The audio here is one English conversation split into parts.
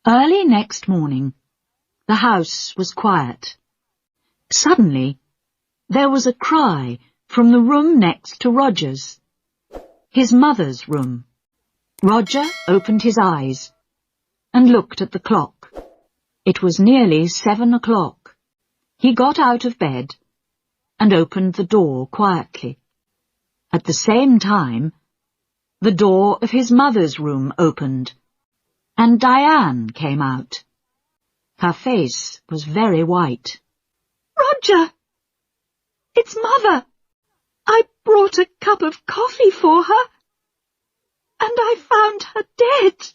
Early next morning, the house was quiet. Suddenly, there was a cry from the room next to Roger's, his mother's room. Roger opened his eyes and looked at the clock. It was nearly 7 o'clock. He got out of bed and opened the door quietly. At the same time, the door of his mother's room opened, and Diane came out. Her face was very white. "Roger! It's Mother! I brought a cup of coffee for her, and I found her dead.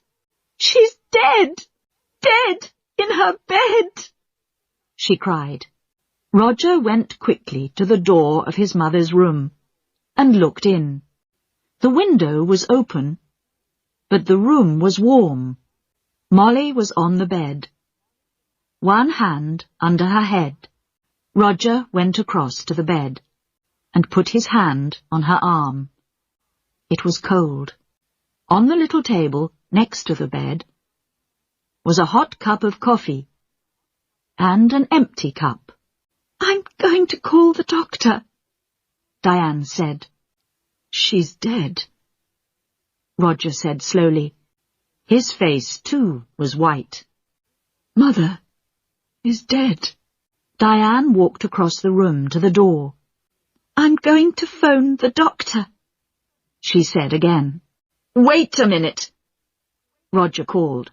She's dead! Dead in her bed!" she cried. Roger went quickly to the door of his mother's room and looked in. The window was open, but the room was warm. Molly was on the bed, one hand under her head. Roger went across to the bed and put his hand on her arm. It was cold. On the little table next to the bed was a hot cup of coffee and an empty cup. "I'm going to call the doctor," Diane said. "She's dead," Roger said slowly. His face, too, was white. "Mother is dead." Diane walked across the room to the door. "I'm going to phone the doctor," she said again. "Wait a minute," Roger called.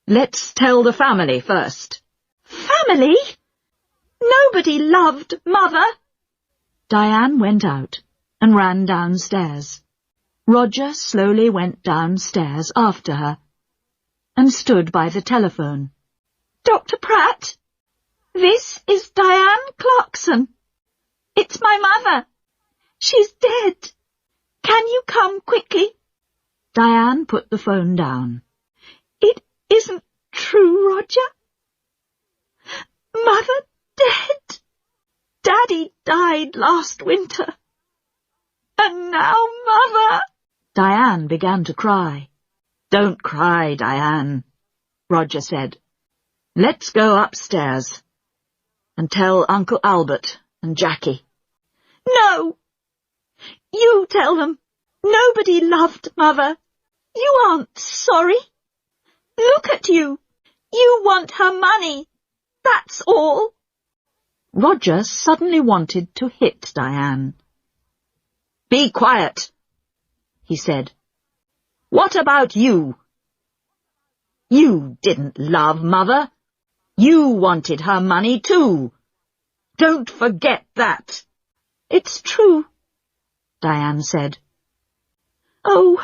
"Let's tell the family first." "Family? Nobody loved Mother." Diane went out and ran downstairs. Roger slowly went downstairs after her and stood by the telephone. "Dr. Pratt, this is Diane Clarkson. It's my mother. She's dead. Can you come quickly?" Diane put the phone down. "It isn't true, Roger. Mother dead. Daddy died last winter. And now Mother—" Diane began to cry. "Don't cry, Diane," Roger said. "Let's go upstairs and tell Uncle Albert and Jackie." "No! You tell them. Nobody loved Mother. You aren't sorry. Look at you. You want her money. That's all." Roger suddenly wanted to hit Diane. "Be quiet," he said. "What about you? You didn't love Mother. You wanted her money too. Don't forget that." "It's true," Diane said. "Oh,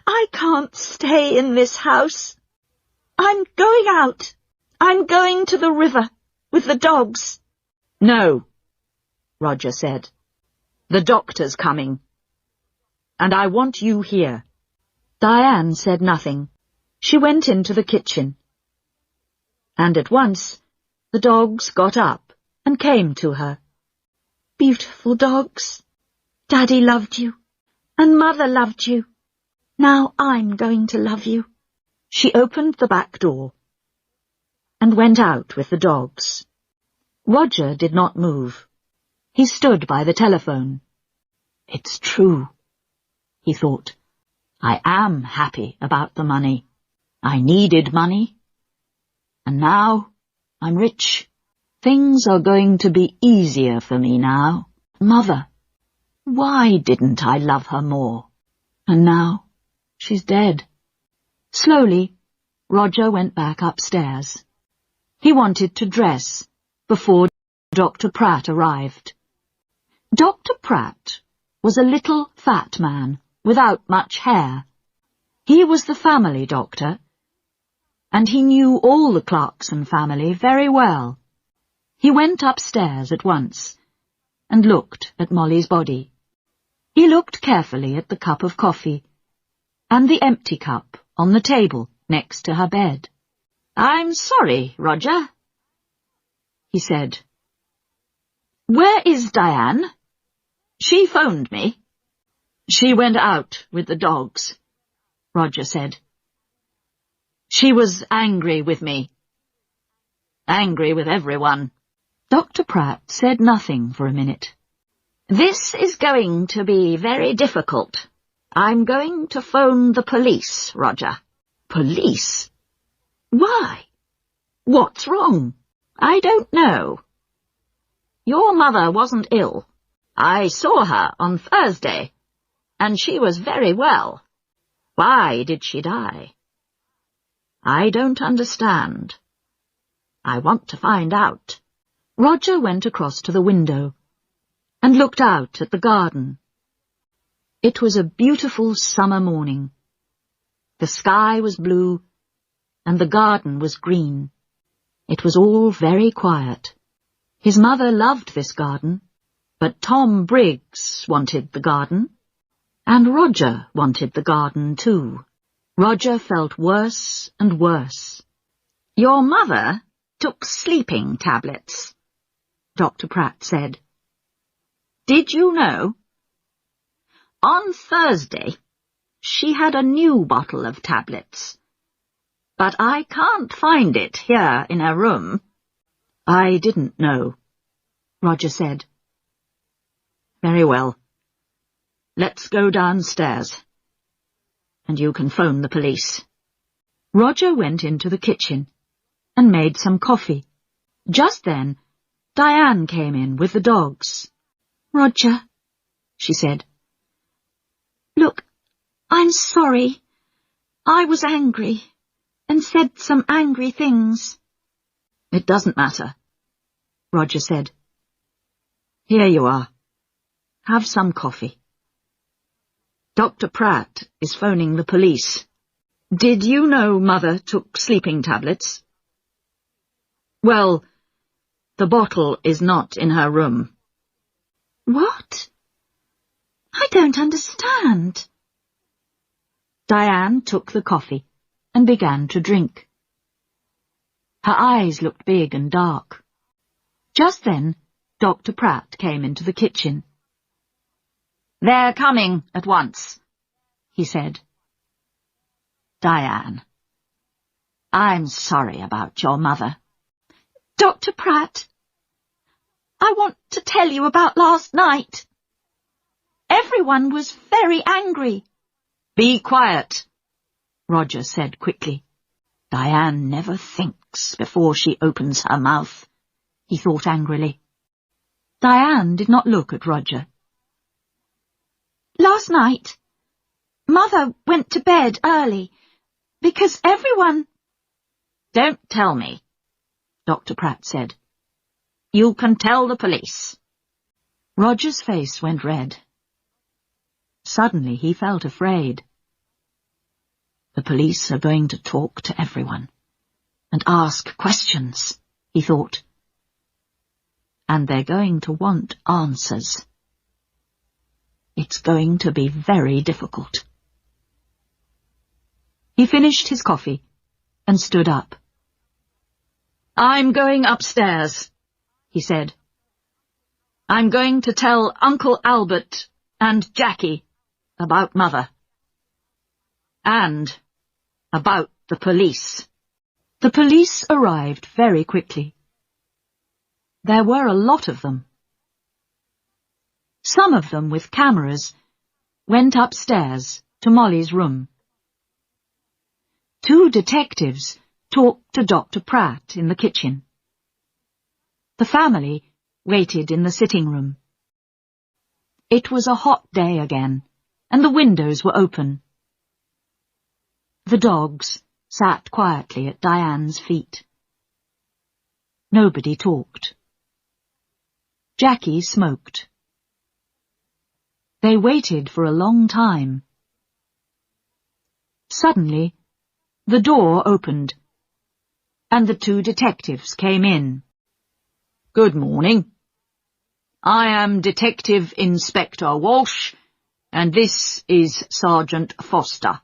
I can't stay in this house. I'm going out. I'm going to the river with the dogs." "No," Roger said. "The doctor's coming, and I want you here." Diane said nothing. She went into the kitchen, and at once the dogs got up and came to her. "Beautiful dogs. Daddy loved you, and Mother loved you. Now I'm going to love you." She opened the back door and went out with the dogs. Roger did not move. He stood by the telephone. "It's true," he thought. "I am happy about the money. I needed money. And now I'm rich. Things are going to be easier for me now. Mother, why didn't I love her more? And now she's dead." Slowly, Roger went back upstairs. He wanted to dress before Dr. Pratt arrived. Dr. Pratt was a little fat man without much hair. He was the family doctor, and he knew all the Clarkson family very well. He went upstairs at once and looked at Molly's body. He looked carefully at the cup of coffee and the empty cup on the table next to her bed. "I'm sorry, Roger," he said. "Where is Diane? She phoned me." "She went out with the dogs," Roger said. She was angry with me. Angry with everyone. Dr. Pratt said nothing for a minute. This is going to be very difficult. I'm going to phone the police, Roger. Police? Why? What's wrong? I don't know. Your mother wasn't ill. I saw her on Thursday, and she was very well. Why did she die? I don't understand. I want to find out. Roger went across to the window and looked out at the garden. It was a beautiful summer morning. The sky was blue, and the garden was green. It was all very quiet. His mother loved this garden, but Tom Briggs wanted the garden, and Roger wanted the garden too. Roger felt worse and worse. Your mother took sleeping tablets, Dr. Pratt said. Did you know? On Thursday, she had a new bottle of tablets, but I can't find it here in her room. I didn't know, Roger said. Very well. Let's go downstairs, and you can phone the police. Roger went into the kitchen and made some coffee. Just then, Diane came in with the dogs. Roger, she said. Look, I'm sorry. I was angry and said some angry things. It doesn't matter, Roger said. Here you are. Have some coffee. Dr. Pratt is phoning the police. Did you know Mother took sleeping tablets? Well, the bottle is not in her room. What? I don't understand. Diane took the coffee and began to drink. Her eyes looked big and dark. Just then, Dr. Pratt came into the kitchen. They're coming at once, he said. Diane, I'm sorry about your mother. Dr. Pratt, I want to tell you about last night. Everyone was very angry. Be quiet, Roger said quickly. Diane never thinks before she opens her mouth, he thought angrily. Diane did not look at Roger. Last night, Mother went to bed early because everyone... Don't tell me, Dr. Pratt said. You can tell the police. Roger's face went red. Suddenly he felt afraid. The police are going to talk to everyone and ask questions, he thought. And they're going to want answers. It's going to be very difficult. He finished his coffee and stood up. I'm going upstairs, he said. I'm going to tell Uncle Albert and Jackie about Mother. And about the police. The police arrived very quickly. There were a lot of them. Some of them with cameras went upstairs to Molly's room. 2 detectives talked to Dr. Pratt in the kitchen. The family waited in the sitting room. It was a hot day again, and the windows were open. The dogs sat quietly at Diane's feet. Nobody talked. Jackie smoked. They waited for a long time. Suddenly, the door opened, and the 2 detectives came in. Good morning. I am Detective Inspector Walsh, and this is Sergeant Foster.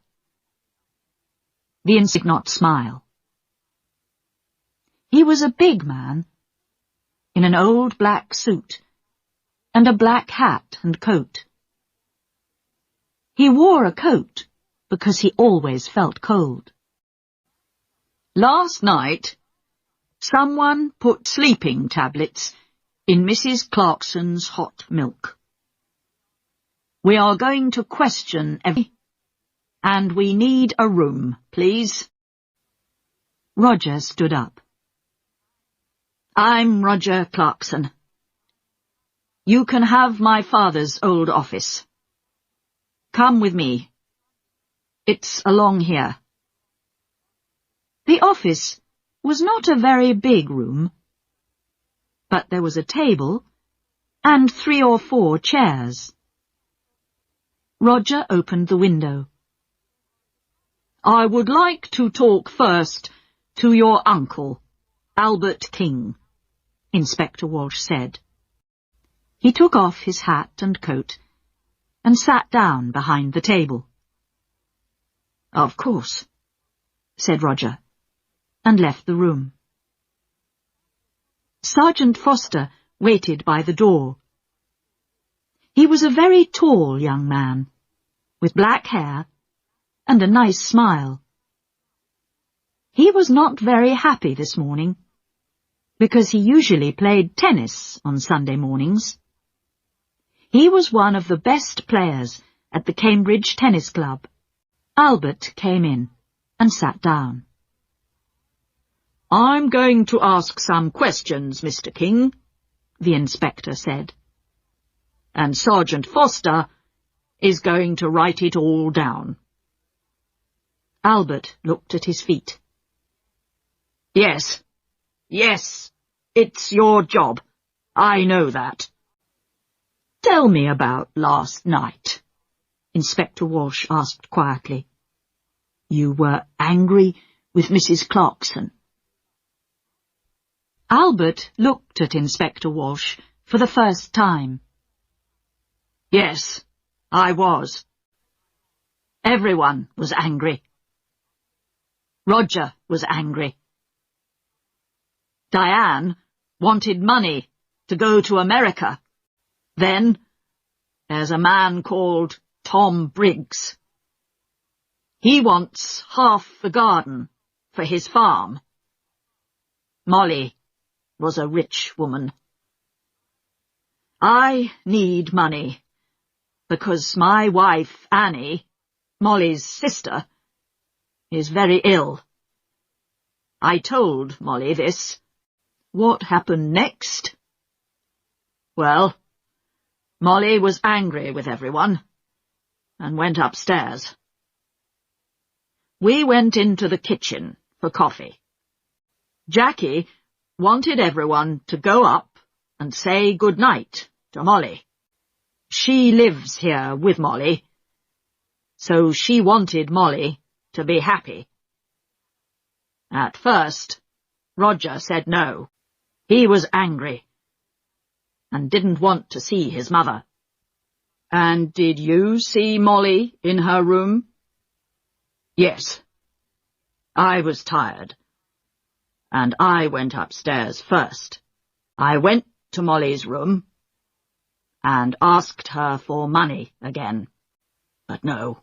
The inspector did not smile. He was a big man, in an old black suit, and a black hat and coat. He wore a coat because he always felt cold. Last night, someone put sleeping tablets in Mrs. Clarkson's hot milk. We are going to question and we need a room, please. Roger stood up. I'm Roger Clarkson. You can have my father's old office. Come with me. It's along here. The office was not a very big room, but there was a table and 3 or 4 chairs. Roger opened the window. I would like to talk first to your uncle, Albert King, Inspector Walsh said. He took off his hat and coat and sat down behind the table. Of course, said Roger, and left the room. Sergeant Foster waited by the door. He was a very tall young man, with black hair and a nice smile. He was not very happy this morning, because he usually played tennis on Sunday mornings. He was one of the best players at the Cambridge Tennis Club. Albert came in and sat down. I'm going to ask some questions, Mr. King, the inspector said, and Sergeant Foster is going to write it all down. Albert looked at his feet. Yes, it's your job. I know that. Tell me about last night, Inspector Walsh asked quietly. You were angry with Mrs. Clarkson. Albert looked at Inspector Walsh for the first time. Yes, I was. Everyone was angry. Roger was angry. Diane wanted money to go to America. Then there's a man called Tom Briggs. He wants half the garden for his farm. Molly was a rich woman. I need money because my wife, Annie, Molly's sister, is very ill. I told Molly this. What happened next? Well, Molly was angry with everyone and went upstairs. We went into the kitchen for coffee. Jackie wanted everyone to go up and say good night to Molly. She lives here with Molly, so she wanted Molly to be happy. At first, Roger said no. He was angry and didn't want to see his mother. And did you see Molly in her room? Yes. I was tired, and I went upstairs first. I went to Molly's room and asked her for money again, but no.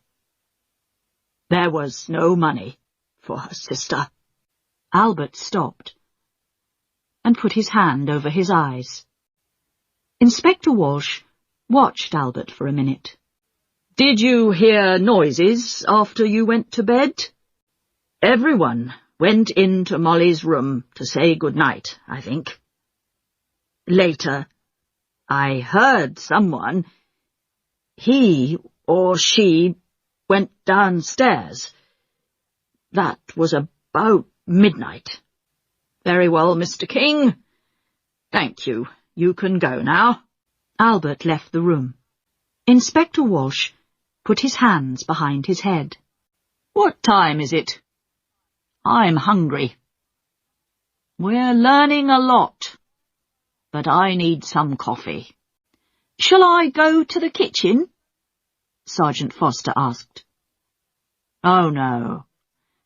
There was no money for her sister. Albert stopped and put his hand over his eyes. Inspector Walsh watched Albert for a minute. Did you hear noises after you went to bed? Everyone went into Molly's room to say good night, I think. Later, I heard someone. He or she went downstairs. That was about midnight. Very well, Mr. King. Thank you. You can go now. Albert left the room. Inspector Walsh put his hands behind his head. What time is it? I'm hungry. We're learning a lot, but I need some coffee. Shall I go to the kitchen? Sergeant Foster asked. Oh, no.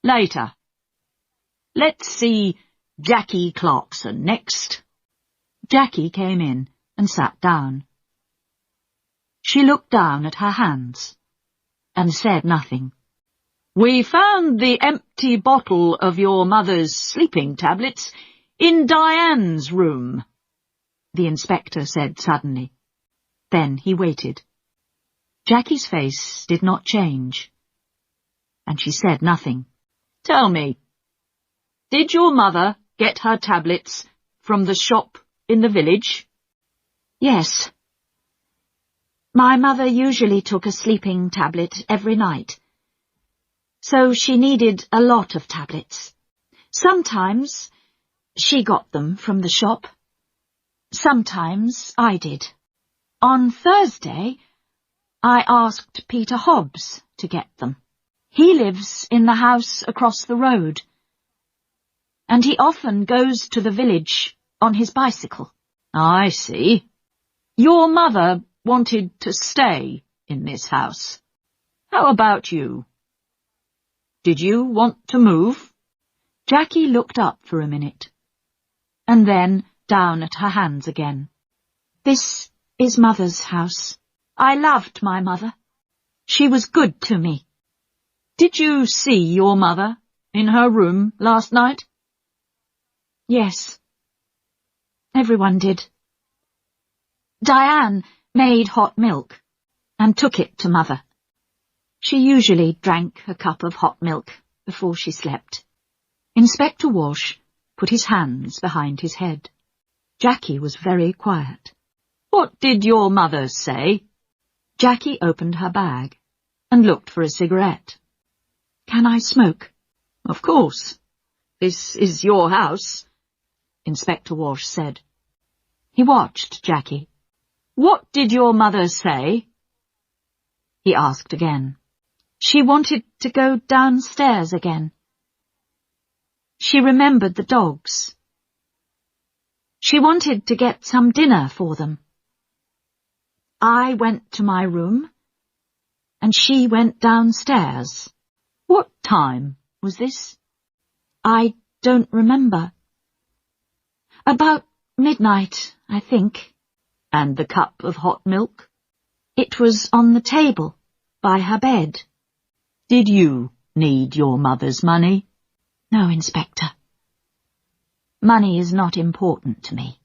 Later. Let's see Jackie Clarkson next. Jackie came in and sat down. She looked down at her hands and said nothing. We found the empty bottle of your mother's sleeping tablets in Diane's room, the inspector said suddenly. Then he waited. Jackie's face did not change, and she said nothing. Tell me, did your mother get her tablets from the shop in the village? Yes. My mother usually took a sleeping tablet every night, so she needed a lot of tablets. Sometimes she got them from the shop. Sometimes I did. On Thursday, I asked Peter Hobbs to get them. He lives in the house across the road, and he often goes to the village on his bicycle. I see. Your mother wanted to stay in this house. How about you? Did you want to move? Jackie looked up for a minute, and then down at her hands again. This is Mother's house. I loved my mother. She was good to me. Did you see your mother in her room last night? Yes. Everyone did. Diane made hot milk and took it to Mother. She usually drank a cup of hot milk before she slept. Inspector Walsh put his hands behind his head. Jackie was very quiet. What did your mother say? Jackie opened her bag and looked for a cigarette. Can I smoke? Of course. This is your house, Inspector Walsh said. He watched Jackie. What did your mother say? He asked again. She wanted to go downstairs again. She remembered the dogs. She wanted to get some dinner for them. I went to my room, and she went downstairs. What time was this? I don't remember. About midnight, I think. And the cup of hot milk? It was on the table, by her bed. Did you need your mother's money? No, Inspector. Money is not important to me.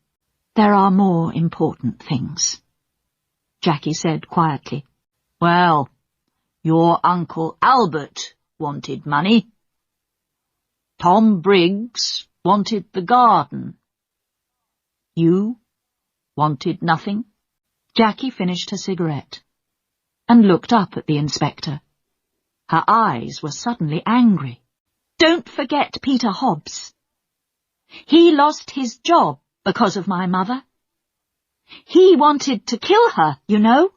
There are more important things, Jackie said quietly. Well, your Uncle Albert wanted money. Tom Briggs wanted the garden. You wanted nothing? Jackie finished her cigarette and looked up at the inspector. Her eyes were suddenly angry. Don't forget Peter Hobbs. He lost his job because of my mother. He wanted to kill her, you know.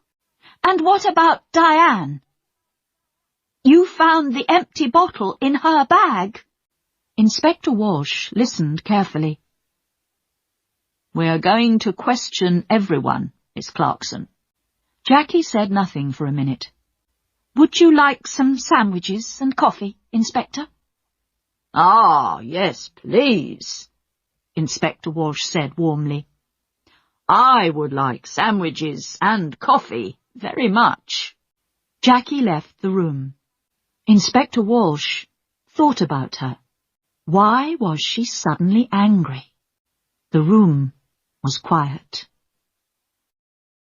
And what about Diane? You found the empty bottle in her bag. Inspector Walsh listened carefully. We're going to question everyone, Miss Clarkson. Jackie said nothing for a minute. Would you like some sandwiches and coffee, Inspector? Ah, yes, please, Inspector Walsh said warmly. I would like sandwiches and coffee very much. Jackie left the room. Inspector Walsh thought about her. Why was she suddenly angry? The room was quiet.